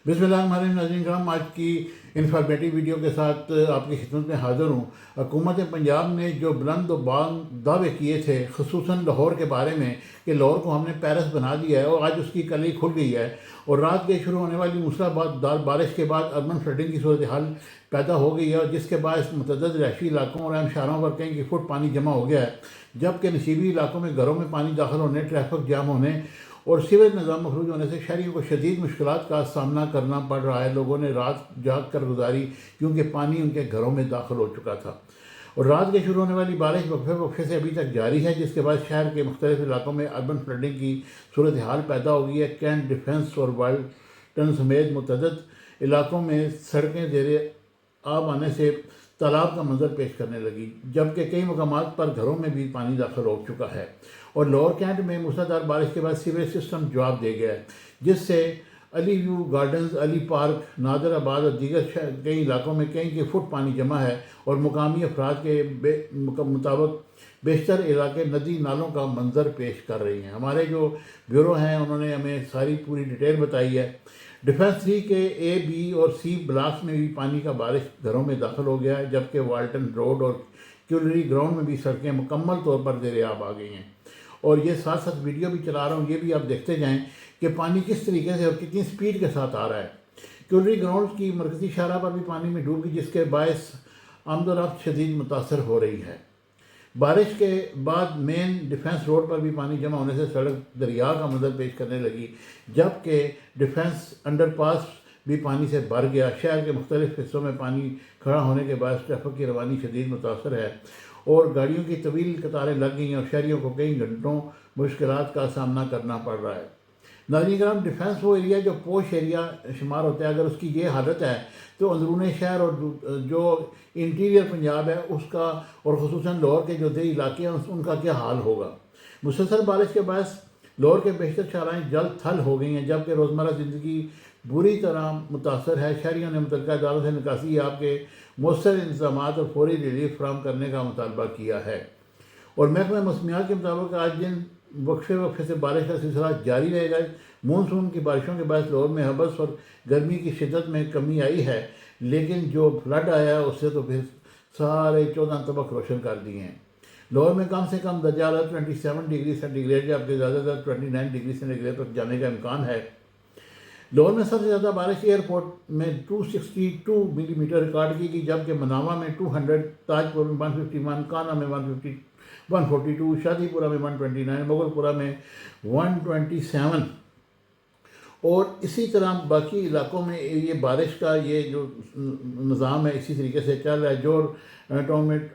बिस्मिल्लाहिर्रहमानिर्रहीम। नाज़रीन करम, आज की इंफॉर्मेटिव वीडियो के साथ आपकी खिदमत में हाज़िर हूँ। हुकूमत पंजाब ने जो बुलंद दावे किए थे ख़ुसूसन लाहौर के बारे में कि लाहौर को हमने पेरिस बना दिया है, और आज उसकी कली खुल गई है। और रात के शुरू होने वाली मूसलाधार बारिश के बाद अर्बन फ्लडिंग की सूरत हाल पैदा हो गई है, और जिसके बाद मुतअद्दिद रहायशी इलाकों और अहम शहरों पर कई फुट पानी जमा हो गया है, जबकि नशीबी इलाकों में घरों में पानी दाखिल होने, ट्रैफिक जाम होने और सीवरेज निज़ाम मखरूज होने से शहरियों को शदीद मुश्किलात का सामना करना पड़ रहा है। लोगों ने रात जाग कर गुजारी क्योंकि पानी उनके घरों में दाखिल हो चुका था। और रात के शुरू होने वाली बारिश वक्फे वक्फे से अभी तक जारी है, जिसके बाद शहर के मुख्तलिफ इलाकों में अर्बन फ्लडिंग की सूरत हाल पैदा हो गई है। कैंट, डिफेंस और वाल्टन समेत मुतअद्दिद इलाकों में सड़कें ज़ेरे आब आने से तालाब का मंजर पेश करने लगी, जबकि कई मकामात पर घरों में भी पानी दाखिल हो चुका है। और लोअर कैंट में मूसलाधार बारिश के बाद सीवरेज सिस्टम जवाब दे गया है, जिससे Ali view gardens, Ali park, Nadirabad और दीगर कई इलाकों में कई फुट पानी जमा है। और मुकामी अफराद के मुताबिक बेशतर इलाके नदी नालों का मंजर पेश कर रही हैं। हमारे जो ब्यूरो हैं उन्होंने हमें सारी पूरी डिटेल बताई है। डिफेंस 3 के ए, बी और सी ब्लॉक्स में भी पानी का बारिश घरों में दाखिल हो गया है, जबकि वाल्टन रोड और क्यूलरी ग्राउंड में भी सड़कें मुकम्मल तौर पर ज़ेरे आब आ गई हैं। और ये साथ साथ वीडियो भी चला रहा हूँ, ये भी आप देखते जाएं कि पानी किस तरीके से और कितनी स्पीड के साथ आ रहा है। क्यूलरी ग्राउंड की मरकज़ी शाहरा पर भी पानी में डूब गई, जिसके बायस आमदोरफ्त शदीद मुतासर हो रही है। बारिश के बाद मेन डिफेंस रोड पर भी पानी जमा होने से सड़क दरिया का मंजर पेश करने लगी, जबकि डिफेंस अंडरपास भी पानी से भर गया। शहर के मुख्तलिफ हिस्सों में पानी खड़ा होने के बाद ट्रैफिक की रवानी शदीद मुतासर है और गाड़ियों की तवील कतारें लग गई हैं और शहरियों को कई घंटों मुश्किलात का सामना करना पड़ रहा है। नाज़रीन करम, डिफेंस वो एरिया जो पोश एरिया शुमार होता है, अगर उसकी ये हालत है तो अंदरून शहर और जो इंटीरियर पंजाब है उसका, और ख़ुसूसन लाहौर के जो देही इलाके हैं उनका क्या हाल होगा। मुसलसल बारिश के बाद लाहौर के बेशतर शाराएँ जल्द थल हो गई हैं, जबकि रोज़मर्रा ज़िंदगी बुरी तरह मुतासर है। शहरियों ने मुतल्लिक़ा इदारों से निकासी आपके मौसर इंतज़ाम और फौरी रिलीफ फराहम करने का मुतालबा किया है। और महकमा मौसमियात के मुताबिक आज दिन वक्फे से बारिश का सिलसिला जारी रहेगा। मानसून की बारिशों के बाद लाहौर में हबस और गर्मी की शिद्दत में कमी आई है, लेकिन जो फ्लड आया उससे तो फिर सारे 14 तबक रोशन कर दिए हैं। लाहौर में कम से कम दर्जा हारारत 27 डिग्री सेंटीग्रेड जबकि ज़्यादातर 29 डिग्री सेंटीग्रेड तक जाने का इम्कान है। लाहौर में सबसे ज़्यादा बारिश एयरपोर्ट में 262 मिलीमीटर रिकॉर्ड की गई, जबकि मनावा में 200, ताजपुर में 151, काना में 142, शादीपुरा में 129, मुगलपुरा में 127। और इसी तरह बाकी इलाकों में ये बारिश का ये जो निज़ाम है इसी तरीके से चल रहा है। जोर टाउन में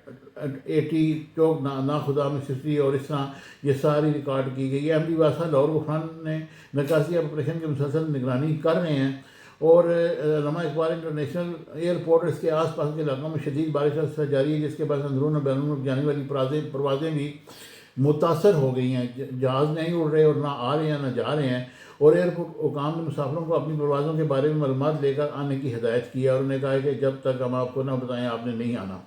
80, चौक नाखुदा में 60 और इस तरह ये सारी रिकॉर्ड की गई है। एमडी वासा लाहौर गुफरान ने निकासी ऑपरेशन की मुसलसल निगरानी कर रहे हैं और रमा इकबाल इंटरनेशनल एयरपोर्ट और इसके आस पास के इलाकों में शदीद बारिश का सिलसिला जारी है, जिसके बाद अंदरून और बैरून जाने वाली परवाज़ें भी मुतासर हो गई हैं। जहाज़ नहीं उड़ रहे और ना आ रहे हैं ना जा रहे हैं। और एयरपोर्ट हुकाम ने मुसाफिरों को अपनी परवाज़ों के बारे में मालूमात लेकर आने की हिदायत की है और उन्हें कहा है कि जब तक हम आपको ना बताएं आपने नहीं आना।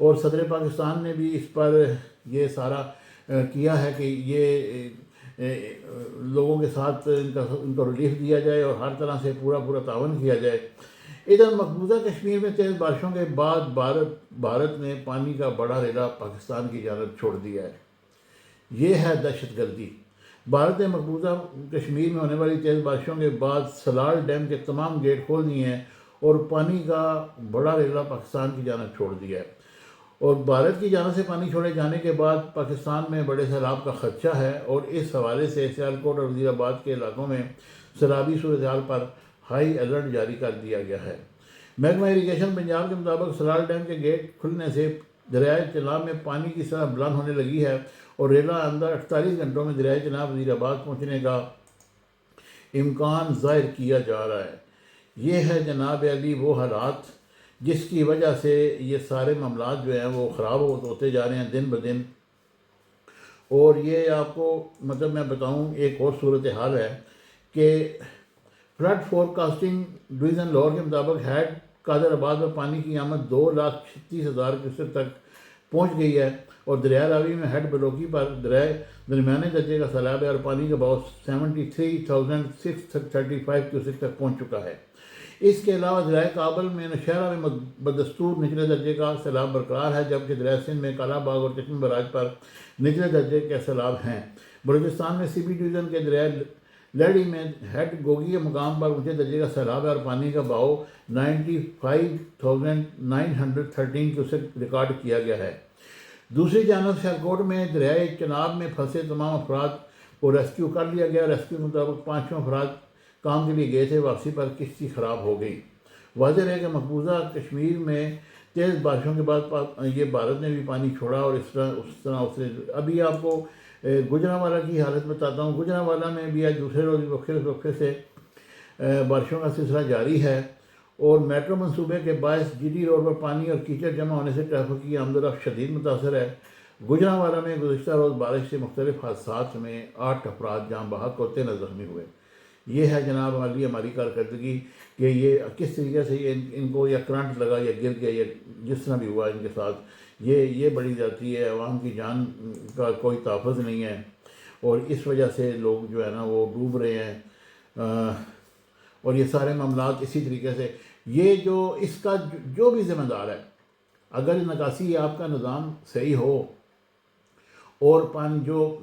और सदर पाकिस्तान ने भी इस पर ये सारा किया है कि ये लोगों के साथ इनको रिलीफ दिया जाए और हर तरह से पूरा तावन किया जाए। इधर मकबूजा कश्मीर में तेज़ बारिशों के बाद भारत ने पानी का बड़ा रेला पाकिस्तान की जानब छोड़ दिया है। ये है दहशत गर्दी। भारत ने मकबूजा कश्मीर में होने वाली तेज़ बारिशों के बाद सलाल डैम के तमाम गेट खोल दिए हैं और पानी का बड़ा रेला पाकिस्तान की जानब छोड़ दिया है। और भारत की जानब से पानी छोड़े जाने के बाद पाकिस्तान में बड़े सैलाब का खदशा है और इस हवाले से सियालकोट और वज़ीराबाद के इलाकों में सैलाबी सूरत हाल पर हाई अलर्ट जारी कर दिया गया है। महकमा इरीगेशन पंजाब के मुताबिक सलाल डैम के गेट खुलने से दरियाए चनाब में पानी की सतह बुलंद होने लगी है और रेला अंदर 48 घंटों में दरियाए चनाब वज़ीराबाद पहुँचने का इम्कान ज़ाहिर किया जा रहा है। ये है जनाब अली वो हालात जिसकी वजह से ये सारे मामलात जो हैं वो ख़राब होते जा रहे हैं दिन ब दिन। और ये आपको मतलब मैं बताऊं, एक और सूरत हाल है कि फ्लड फोरकास्टिंग डिवीज़न लाहौर के मुताबिक हैड कादर आबाद में पानी की आमद 2,36,000 क्यूसेक तक پہنچ گئی ہے، اور دریائے راوی میں ہیڈ بلوکی پر درمیانے درجے کا سیلاب ہے اور پانی کا بہاؤ 73,635 کیوسک تک پہنچ چکا ہے۔ اس کے علاوہ دریائے کابل میں نوشہرہ میں بدستور نچلے درجے کا سیلاب برقرار ہے، جبکہ دریائے سندھ میں کالا باغ اور چشم براج پر نچلے درجے کے سیلاب ہیں۔ بلوچستان میں سی بی ڈویژن کے دریائے لہڑی میں ہیڈ گوگی کے مقام پر اونچے درجے کا سیلاب ہے اور پانی کا بہاؤ 95,913 کیوسک ریکارڈ کیا گیا ہے۔ دوسری جانب سیالکوٹ میں دریائے چناب میں پھنسے تمام افراد کو ریسکیو کر لیا گیا۔ ریسکیو کے مطابق 5 افراد کام کے لیے گئے تھے، واپسی پر کشتی خراب ہو گئی۔ واضح ہے کہ مقبوضہ کشمیر میں تیز بارشوں کے بعد یہ بھارت نے بھی پانی چھوڑا، اور اس طرح ابھی آپ کو گجرانوالہ کی حالت بتاتا ہوں۔ گجرانوالہ میں بھی آج دوسرے روز وقفے سے بارشوں کا سلسلہ جاری ہے، اور میٹرو منصوبے کے باعث جی ڈی روڈ پر پانی اور کیچڑ جمع ہونے سے ٹریفک کی آمد و رفت شدید متاثر ہے۔ گجرانوالہ میں گزشتہ روز بارش سے مختلف حادثات میں 8 افراد جاں بحق اور 13 زخمی ہوئے۔ یہ ہے جناب ہماری کارکردگی کہ یہ کس طریقے سے ان کو یا کرنٹ لگا یا گر گیا یا جس طرح بھی ہوا ان کے ساتھ، یہ بڑی زیادتی ہے۔ عوام کی جان کا کوئی تحفظ نہیں ہے، اور اس وجہ سے لوگ جو ہے نا وہ ڈوب رہے ہیں، اور یہ سارے معاملات اسی طریقے سے یہ اس کا جو بھی ذمہ دار ہے، اگر نکاسی آپ کا نظام صحیح ہو اور جو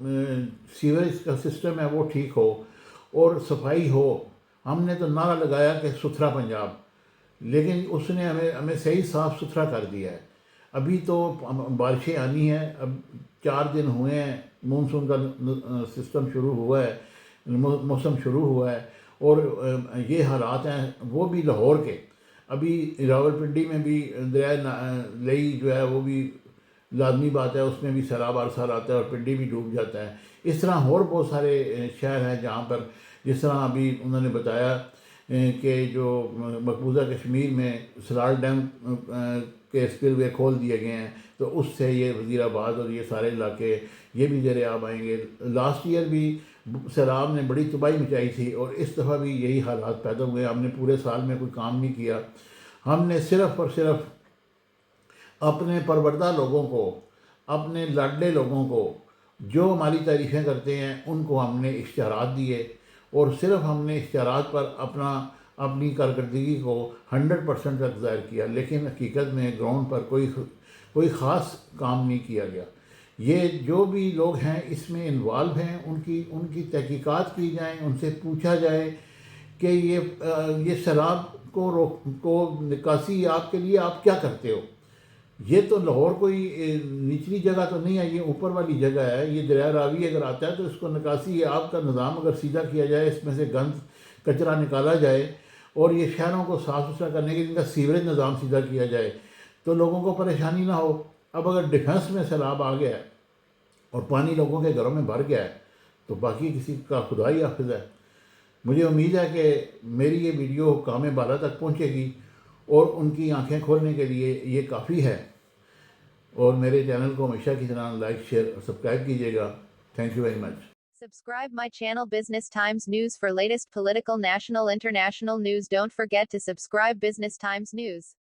سیوریج کا سسٹم ہے وہ ٹھیک ہو اور صفائی ہو۔ ہم نے تو نعرہ لگایا کہ ستھرا پنجاب، لیکن اس نے ہمیں صحیح صاف ستھرا کر دیا ہے۔ ابھی تو بارشیں آنی ہیں، اب 4 دن ہوئے ہیں مونسون کا سسٹم شروع ہوا ہے، موسم شروع ہوا ہے، اور یہ حالات ہیں وہ بھی لاہور کے۔ ابھی راولپنڈی میں بھی دریائے لئی جو ہے وہ بھی لازمی بات ہے، اس میں بھی سیلاب ہر سال آتا ہے اور پنڈی بھی ڈوب جاتا ہے۔ اس طرح اور بہت سارے شہر ہیں جہاں پر جس طرح ابھی انہوں نے بتایا کہ جو مقبوضہ کشمیر میں سلال ڈیم کے اسپل وے کھول دیے گئے ہیں، تو اس سے یہ وزیر آباد اور یہ سارے علاقے یہ بھی زیر آب آئیں گے۔ لاسٹ ایئر بھی سیلاب نے بڑی تباہی مچائی تھی، اور اس دفعہ بھی یہی حالات پیدا ہوئے۔ ہم نے پورے سال میں کوئی کام نہیں کیا، ہم نے صرف اور صرف اپنے پروردہ لوگوں کو، اپنے لاڈلے لوگوں کو جو ہماری تعریفیں کرتے ہیں ان کو ہم نے اشتہارات دیے، اور صرف ہم نے اشتہارات پر اپنی کارکردگی کو 100% تک ظاہر کیا، لیکن حقیقت میں گراؤنڈ پر کوئی خاص کام نہیں کیا گیا۔ یہ جو بھی لوگ ہیں اس میں انوالو ہیں، ان کی تحقیقات کی جائیں، ان سے پوچھا جائے کہ یہ سیلاب کو نکاسی آپ کے لیے آپ کیا کرتے ہو۔ یہ تو لاہور کوئی نچلی جگہ تو نہیں ہے، یہ اوپر والی جگہ ہے۔ یہ دریائے راوی اگر آتا ہے تو اس کو نکاسی آپ کا نظام اگر سیدھا کیا جائے، اس میں سے گند کچرا نکالا جائے، اور یہ شہروں کو صاف ستھرا کرنے کے لیے ان کا سیوریج نظام سیدھا کیا جائے، تو لوگوں کو پریشانی نہ ہو۔ اب اگر ڈیفنس میں سیلاب آ گیا ہے اور پانی لوگوں کے گھروں میں بھر گیا ہے، تو باقی کسی کا خدا ہی حافظ ہے۔ مجھے امید ہے کہ میری یہ ویڈیو حکام بالا تک پہنچے گی، اور ان کی آنکھیں کھولنے کے لیے یہ کافی ہے۔ اور میرے چینل کو ہمیشہ کی طرح لائک، شیئر اور سبسکرائب کیجیے گا۔ Thank you very much. Subscribe my channel Business Times News for latest political, national, international news. Don't forget to subscribe Business Times News.